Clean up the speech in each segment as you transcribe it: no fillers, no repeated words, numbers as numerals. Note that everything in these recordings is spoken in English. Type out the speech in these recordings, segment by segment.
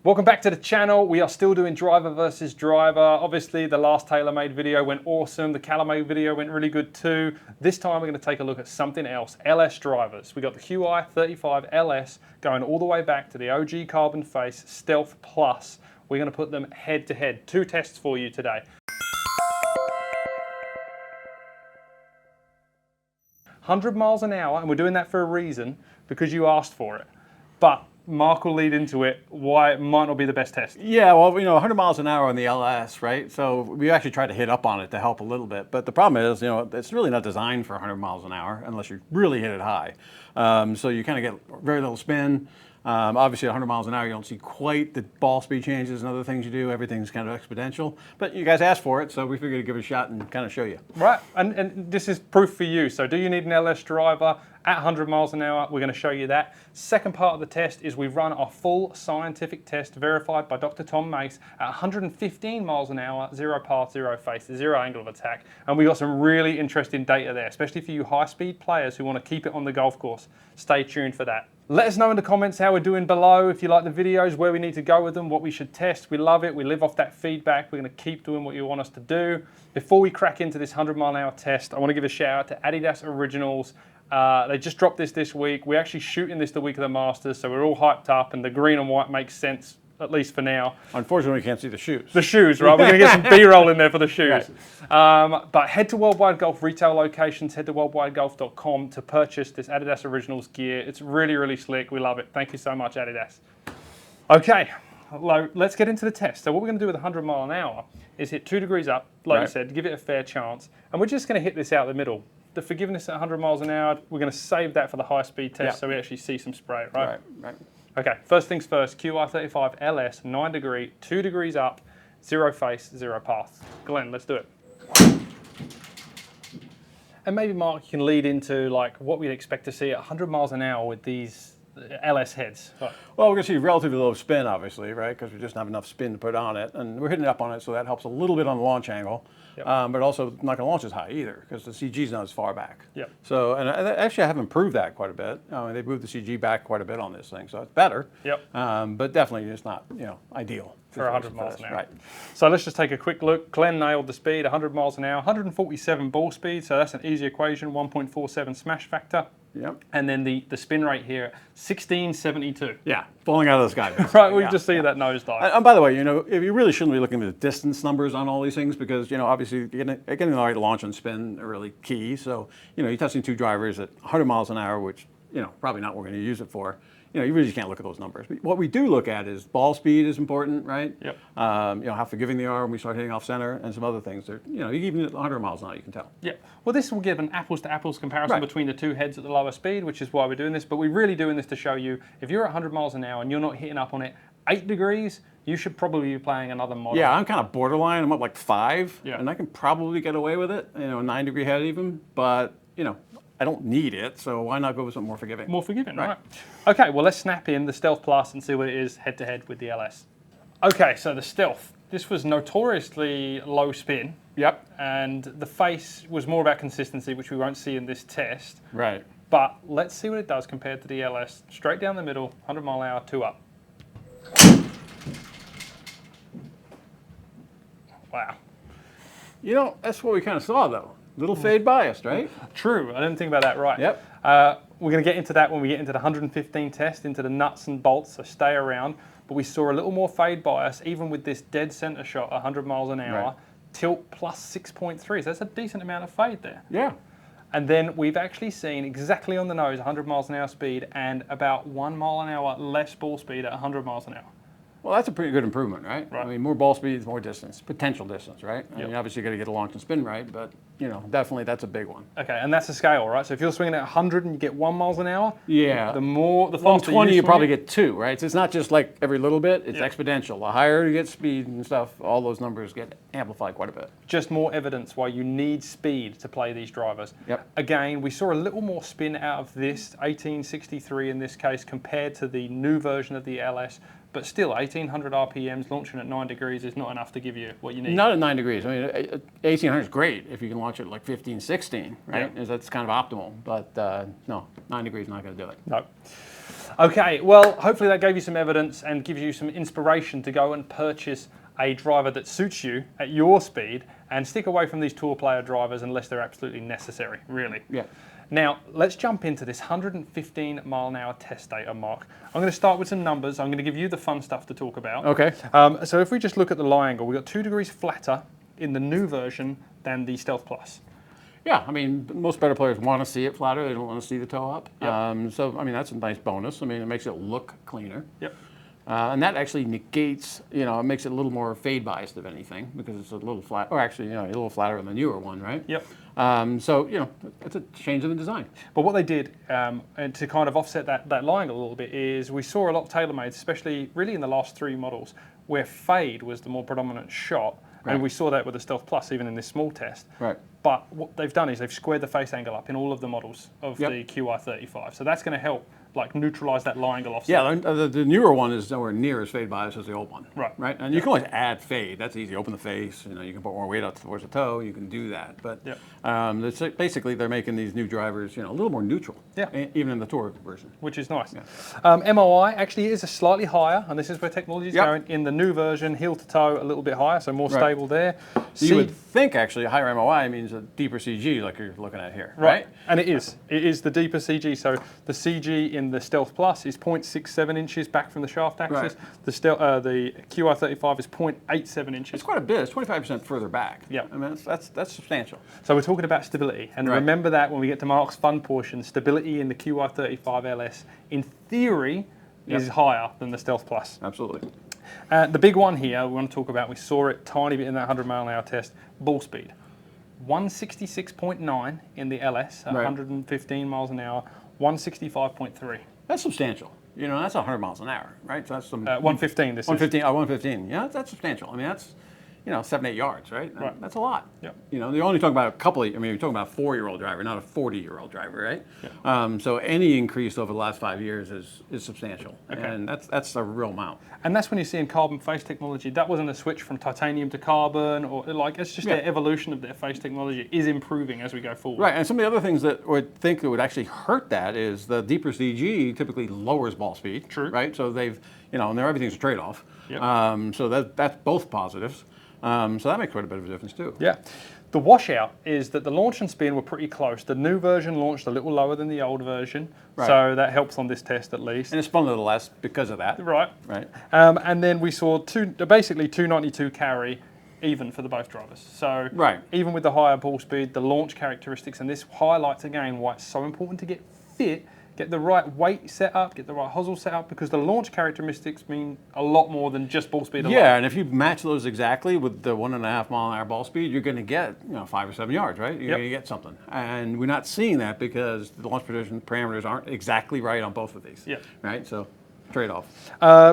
Welcome back to the channel. We are still doing driver versus driver. Obviously, the last TaylorMade video went awesome. The CalerMade video went really good too. This time, we're going to take a look at something else, LS drivers. We got the Qi35 LS going all the way back to the OG Carbon Face Stealth Plus. We're going to put them head to head. Two tests for you today. 100 miles an hour, and we're doing that for a reason, because you asked for it. But Mark will lead into it why it might not be the best test. Yeah, well, 100 miles an hour on the LS, right? So we actually tried to hit up on it to help a little bit. But the problem is, it's really not designed for 100 miles an hour unless you really hit it high. So you kind of get very little spin. Obviously, 100 miles an hour, you don't see quite the ball speed changes and other things you do. Everything's kind of exponential. But you guys asked for it, so we figured to give it a shot and kind of show you. Right, and this is proof for you. So do you need an LS driver at 100 miles an hour? We're going to show you that. Second part of the test is we run our full scientific test verified by Dr. Tom Mace at 115 miles an hour, zero path, zero face, zero angle of attack. And we got some really interesting data there, especially for you high-speed players who want to keep it on the golf course. Stay tuned for that. Let us know in the comments how we're doing below, if you like the videos, where we need to go with them, what we should test. We love it. We live off that feedback. We're going to keep doing what you want us to do. Before we crack into this 100 mile an hour test, I want to give a shout out to Adidas Originals. They just dropped this week. We're actually shooting this the week of the Masters, so we're all hyped up, and the green and white makes sense, at least for now. Unfortunately, we can't see the shoes. The shoes, right? We're going to get some B-roll in there for the shoes. Right. But head to Worldwide Golf retail locations, head to worldwidegolf.com to purchase this Adidas Originals gear. It's really, really slick. We love it. Thank you so much, Adidas. Okay, let's get into the test. So what we're going to do with 100 mile an hour is hit 2 degrees up, like you said, give it a fair chance. And we're just going to hit this out the middle. The forgiveness at 100 miles an hour, we're going to save that for the high-speed test so we actually see some spray, right? Right. Okay, first things first, Qi35 LS, 9 degree, 2 degrees up, zero face, zero path. Glenn, let's do it. And maybe Mark, you can lead into like what we'd expect to see at 100 miles an hour with these LS heads. Right. Well, we're going to see relatively low spin, obviously, right? Because we just don't have enough spin to put on it. And we're hitting up on it, so that helps a little bit on the launch angle. Yep. But also not going to launch as high either, because the CG's not as far back. Yep. So, and actually I have improved that quite a bit. They've moved the CG back quite a bit on this thing, so it's better. Yep. But definitely it's not, ideal. For 100 miles an hour. Right. So let's just take a quick look. Glenn nailed the speed, 100 miles an hour, 147 ball speed, so that's an easy equation, 1.47 smash factor. Yep. And then the spin rate here, 1672. Yeah, falling out of the sky. Right, we just see that nosedive. And by the way, if you really shouldn't be looking at the distance numbers on all these things, because obviously getting the right launch and spin are really key. So you're testing 2 drivers at 100 miles an hour, which probably not what we're going to use it for. You really just can't look at those numbers. What we do look at is ball speed is important, right? Yep. How forgiving they are when we start hitting off center, and some other things. Even at 100 miles an hour, you can tell. Yeah. Well, this will give an apples-to-apples comparison between the 2 heads at the lower speed, which is why we're doing this. But we're really doing this to show you, if you're at 100 miles an hour and you're not hitting up on it 8 degrees, you should probably be playing another model. Yeah, I'm kind of borderline. I'm up like 5, yeah. And I can probably get away with it. 9 degree head even, but I don't need it, so why not go with something more forgiving? More forgiving, right. Okay, well, let's snap in the Stealth Plus and see what it is head-to-head with the LS. Okay, so the Stealth. This was notoriously low spin. Yep. And the face was more about consistency, which we won't see in this test. Right. But let's see what it does compared to the LS. Straight down the middle, 100 mile an hour, 2 up. Wow. That's what we kind of saw, though. Little fade biased, right? True, I didn't think about that, right. Yep. We're going to get into that when we get into the 115 test, into the nuts and bolts, so stay around. But we saw a little more fade bias, even with this dead center shot, 100 miles an hour, tilt plus 6.3, so that's a decent amount of fade there. Yeah. And then we've actually seen exactly on the nose 100 miles an hour speed and about 1 mile an hour less ball speed at 100 miles an hour. Well, that's a pretty good improvement, right? I mean, more ball speed, more distance, potential distance, right? I mean, obviously you got to get a launch and spin right, but definitely that's a big one. Okay, and that's a scale, right? So if you're swinging at 100 and you get 1 miles an hour, the faster 120 you probably get 2, right? So it's not just like every little bit; it's exponential. The higher you get speed and stuff, all those numbers get amplified quite a bit. Just more evidence why you need speed to play these drivers. Yep. Again, we saw a little more spin out of this 1863 in this case compared to the new version of the LS. But still, 1,800 RPMs launching at 9 degrees is not enough to give you what you need. Not at 9 degrees. I mean, 1,800 is great if you can launch it at like 15, 16, right? Yeah. That's kind of optimal. But no, 9 degrees is not going to do it. No. Okay, well, hopefully that gave you some evidence and gives you some inspiration to go and purchase a driver that suits you at your speed and stick away from these tour player drivers unless they're absolutely necessary, really. Yeah. Now, let's jump into this 115 mile an hour test data, Mark. I'm going to start with some numbers. I'm going to give you the fun stuff to talk about. Okay. So if we just look at the lie angle, we've got 2 degrees flatter in the new version than the Stealth Plus. Yeah, I mean, most better players want to see it flatter. They don't want to see the toe up. Yep. So, I mean, that's a nice bonus. I mean, it makes it look cleaner. Yep. And that actually negates, it makes it a little more fade biased, if anything, because it's a little flat, or actually, a little flatter than the newer one, right? Yep. So, it's a change in the design. But what they did, and to kind of offset that lie angle a little bit, is we saw a lot of tailor-mades, especially really in the last 3 models, where fade was the more predominant shot. Right. And we saw that with the Stealth Plus, even in this small test. Right. But what they've done is they've squared the face angle up in all of the models of the Qi35. So that's going to help neutralize that lie angle offset. Yeah, the newer one is nowhere near as fade biased as the old one. Right. Right. And you can always add fade. That's easy. Open the face. You can put more weight out towards the toe. You can do that. But basically, they're making these new drivers, a little more neutral. Yeah. Even in the Tour version. Which is nice. Yeah. MOI actually is a slightly higher, and this is where technology is going. In the new version, heel to toe a little bit higher, so more stable there. You would think actually a higher MOI means a deeper CG, like you're looking at here, right? And it is. It is the deeper CG. So the CG in the Stealth Plus is 0.67 inches back from the shaft axis. Right. The Qi35 is 0.87 inches. It's quite a bit. It's 25% further back. Yeah. I mean, that's substantial. So we're talking about stability. And remember that when we get to Mark's fun portion, stability in the Qi35 LS, in theory, is higher than the Stealth Plus. Absolutely. The big one here we want to talk about, we saw it tiny bit in that 100 mile an hour test, ball speed. 166.9 in the LS at 115 miles an hour, 165.3. That's substantial. That's 100 miles an hour, right? So that's some 115. This 115. 115. Yeah, that's substantial. I mean, that's 7-8 yards, right? Right. That's a lot. Yep. You're only talking about a couple of, you're talking about a 4-year-old driver, not a 40-year-old driver, right? Yeah. So any increase over the last 5 years is substantial, and that's a real amount. And that's when you're seeing carbon face technology. That wasn't a switch from titanium to carbon, or it's just the evolution of their face technology is improving as we go forward. Right, and some of the other things that would think that would actually hurt that is the deeper CG typically lowers ball speed. True. Right, so they've, and everything's a trade-off. Yep. So that's both positives. So that makes quite a bit of a difference too. Yeah. The washout is that the launch and spin were pretty close. The new version launched a little lower than the old version, so that helps on this test at least. And it spun a little less because of that. Right. Right. And then we saw basically 292 carry even for the both drivers. So even with the higher ball speed, the launch characteristics, and this highlights again why it's so important to get fit, get the right weight set up, get the right hosel set up, because the launch characteristics mean a lot more than just ball speed alone. Yeah, and if you match those exactly with the 1.5 mile an hour ball speed, you're going to get 5 or 7 yards, right? You're going to get something. And we're not seeing that because the launch position parameters aren't exactly right on both of these. Yeah. Right, so trade-off.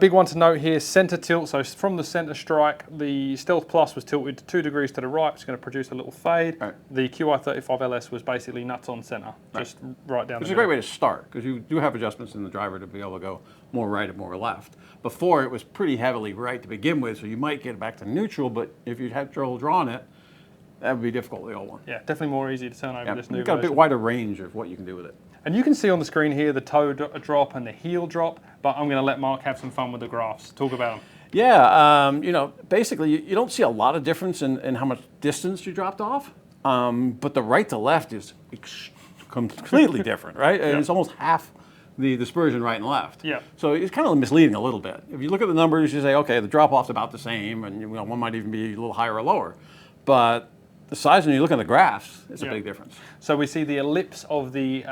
Big one to note here, center tilt. So from the center strike, the Stealth Plus was tilted 2 degrees to the right. It's going to produce a little fade. Right. The Qi35 LS was basically nuts on center, just right down the middle. It's a great way to start because you do have adjustments in the driver to be able to go more right and more left. Before, it was pretty heavily right to begin with, so you might get back to neutral, but if you had trouble drawing it, that would be difficult with the old one. Yeah, definitely more easy to turn over this new You've got a bit wider range of what you can do with it. And you can see on the screen here the toe drop and the heel drop, but I'm going to let Mark have some fun with the graphs. Talk about them. Yeah, basically you don't see a lot of difference in how much distance you dropped off, but the right to left is completely different, right? And it's almost half the dispersion right and left. Yeah. So it's kind of misleading a little bit. If you look at the numbers, you say, okay, the drop-off's about the same, and one might even be a little higher or lower, but the size, when you look at the graphs, it's a big difference. So we see the ellipse of the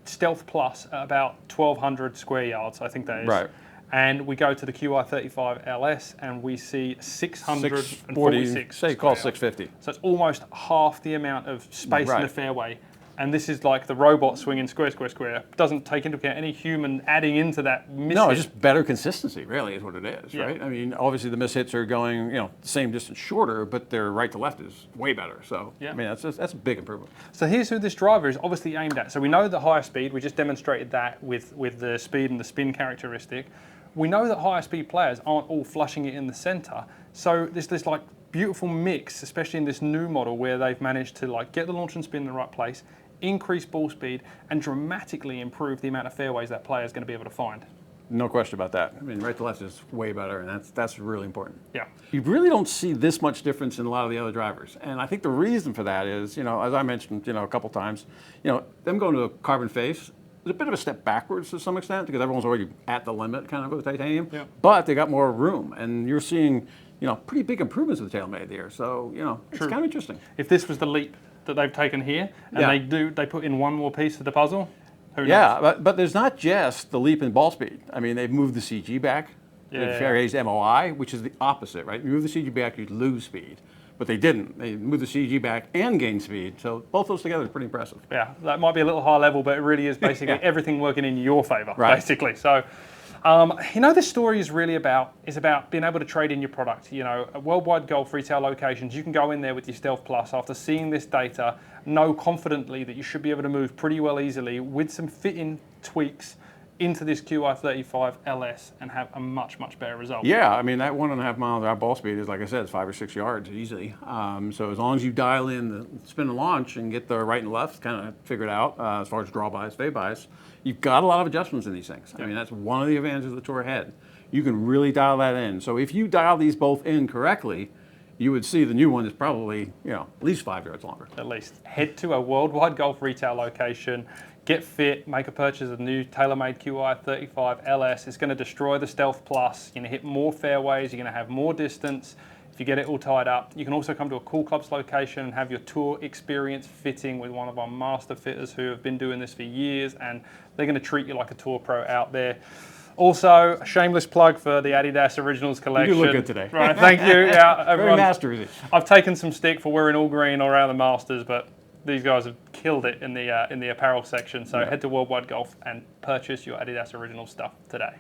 Stealth Plus at about 1,200 square yards, I think that is. Right. And we go to the Qi35 LS and we see 646. Say call 650. So it's almost half the amount of space in the fairway. And this is like the robot swinging square, square, square. Doesn't take into account any human adding into that miss. No, it's just better consistency, really, is what it is, right? I mean, obviously the mishits are going, the same distance shorter, but their right to left is way better. So, I mean, that's a big improvement. So here's who this driver is obviously aimed at. So we know the higher speed. We just demonstrated that with the speed and the spin characteristic. We know that higher speed players aren't all flushing it in the center. So there's this like beautiful mix, especially in this new model where they've managed to like get the launch and spin in the right place, increase ball speed, and dramatically improve the amount of fairways that player is going to be able to find. No question about that. I mean, right to left is way better, and that's really important. Yeah. You really don't see this much difference in a lot of the other drivers, and I think the reason for that is, you know, as I mentioned, you know, a couple times, you know, them going to a carbon face is a bit of a step backwards to some extent because everyone's already at the limit, kind of with titanium. Yeah. But they got more room, and you're seeing, you know, pretty big improvements with the TaylorMade here. So, you know, it's kind of interesting. If this was the leap that they've taken here, and they put in one more piece to the puzzle. Who knows? Yeah, but there's not just the leap in ball speed. I mean, they've moved the CG back. They've raised MOI, which is the opposite, right? You move the CG back, you lose speed. But they didn't. They moved the CG back and gained spead. So both those together is pretty impressive. Yeah, that might be a little high level, but it really is basically everything working in your favor, basically. So, you know, this story is really about being able to trade in your product. You know, at worldwide golf retail locations, you can go in there with your Stealth Plus after seeing this data, know confidently that you should be able to move pretty well easily with some fitting tweaks into this Qi35 LS and have a much, much better result. Yeah, I mean, that 1.5 miles an hour ball speed is, like I said, it's 5 or 6 yards easily. So as long as you dial in the spin and launch and get the right and left kind of figured out as far as draw bias, fade bias, you've got a lot of adjustments in these things. I mean, that's one of the advantages of the Tour Head. You can really dial that in. So if you dial these both in correctly, you would see the new one is probably, you know, at least 5 yards longer. At least. Head to a worldwide golf retail location, get fit, make a purchase of the new TaylorMade Qi35 LS. It's going to destroy the Stealth Plus. You're going to hit more fairways. You're going to have more distance if you get it all tied up. You can also come to a Cool Clubs location and have your tour experience fitting with one of our master fitters who have been doing this for years, and they're going to treat you like a tour pro out there. Also, a shameless plug for the Adidas Originals collection. You look good today. Right, thank you. Yeah, Very mastery. I've taken some stick for wearing all green around the Masters, but these guys have killed it in the apparel section. So head to Worldwide Golf and purchase your Adidas Original stuff today.